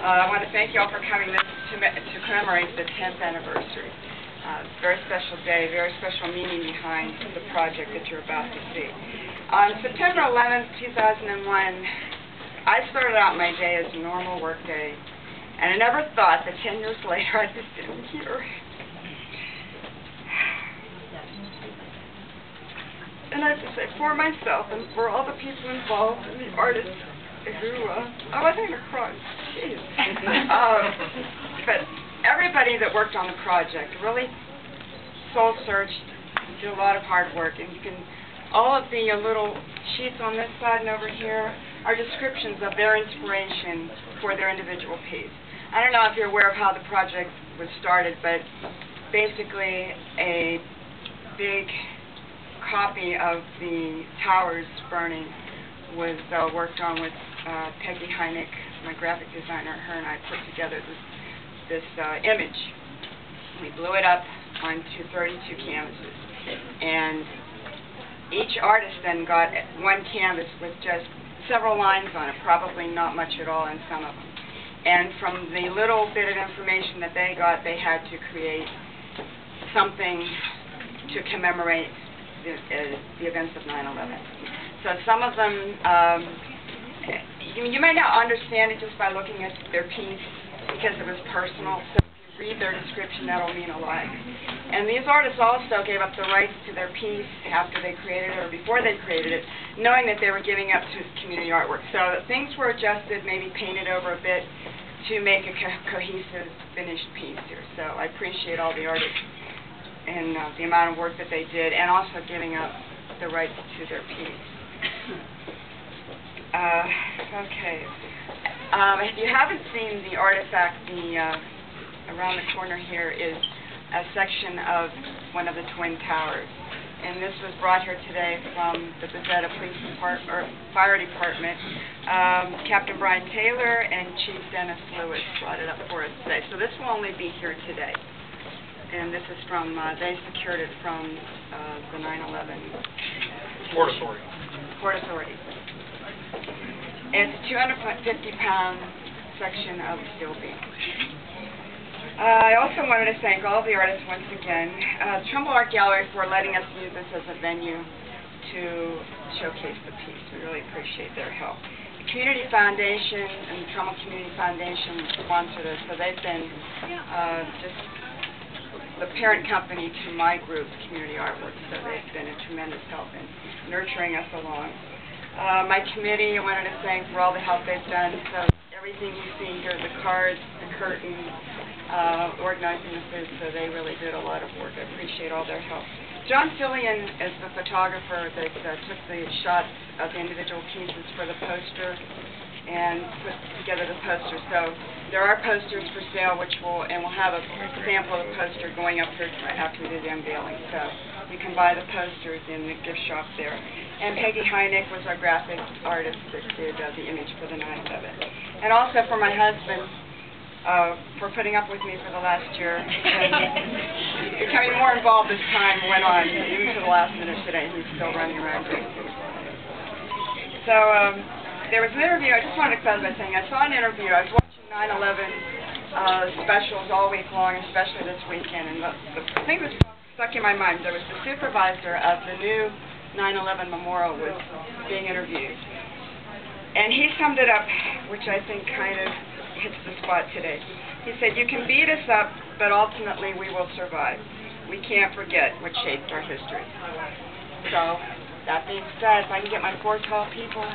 I want to thank you all for coming to commemorate the 10th anniversary. It's a very special day, very special meaning behind the project that you're about to see. On September 11th, 2001, I started out my day as a normal work day, and I never thought that 10 years later I'd be sitting here. And I have to say, for myself and for all the people involved and the artists who, I wasn't going to cry, jeez. But everybody that worked on the project really soul-searched, did a lot of hard work, and you can, all of the little sheets on this side and over here are descriptions of their inspiration for their individual piece. I don't know if you're aware of how the project was started, but basically a big copy of the towers burning was worked on with Peggy Heineck, my graphic designer. Her and I put together this image. We blew it up onto 32 canvases, and each artist then got one canvas with just several lines on it, probably not much at all in some of them. And from the little bit of information that they got, they had to create something to commemorate the events of 9/11. So some of them, you may not understand it just by looking at their piece because it was personal. So if you read their description, that'll mean a lot. And these artists also gave up the rights to their piece after they created it or before they created it, knowing that they were giving up to community artwork. So things were adjusted, maybe painted over a bit to make a cohesive, finished piece here. So I appreciate all the artists and the amount of work that they did, and also giving up the rights to their piece. Okay. If you haven't seen the artifact, around the corner here is a section of one of the Twin Towers. And this was brought here today from the Bezetta Police Department, or Fire Department. Captain Brian Taylor and Chief Dennis Lewis brought it up for us today. So this will only be here today. And this is from, they secured it from the 9/11 Port Authority. Port Authority. It's a 250-pound section of steel beam. I also wanted to thank all the artists once again. Trumbull Art Gallery for letting us use this as a venue to showcase the piece. We really appreciate their help. The Community Foundation and the Trumbull Community Foundation sponsored us, so they've been just the parent company to my group, Community Artwork, so they've been a tremendous help in nurturing us along. My committee, I wanted to thank for all the help they've done. So everything you see here, the cards, the curtains, organizing the food, so they really did a lot of work. I appreciate all their help. John Fillion is the photographer that took the shots of the individual pieces for the poster and put together the poster. So there are posters for sale, we'll have a sample of the poster going up here after we do the unveiling. So you can buy the posters in the gift shop there. And Peggy Heineck was our graphic artist that did the image for the 9/11. And also for my husband, for putting up with me for the last year. Becoming more involved as time went on, even to the last minute today. He's still running around crazy. So there was an interview. I just wanted to close by saying I saw an interview. I was watching 9/11 specials all week long, especially this weekend. And the thing that stuck in my mind, there was the supervisor of the new 9/11 memorial was being interviewed. And he summed it up, which I think kind of hits the spot today. He said, "You can beat us up, but ultimately we will survive. We can't forget what shaped our history." So, that being said, if I can get my 4 tall people.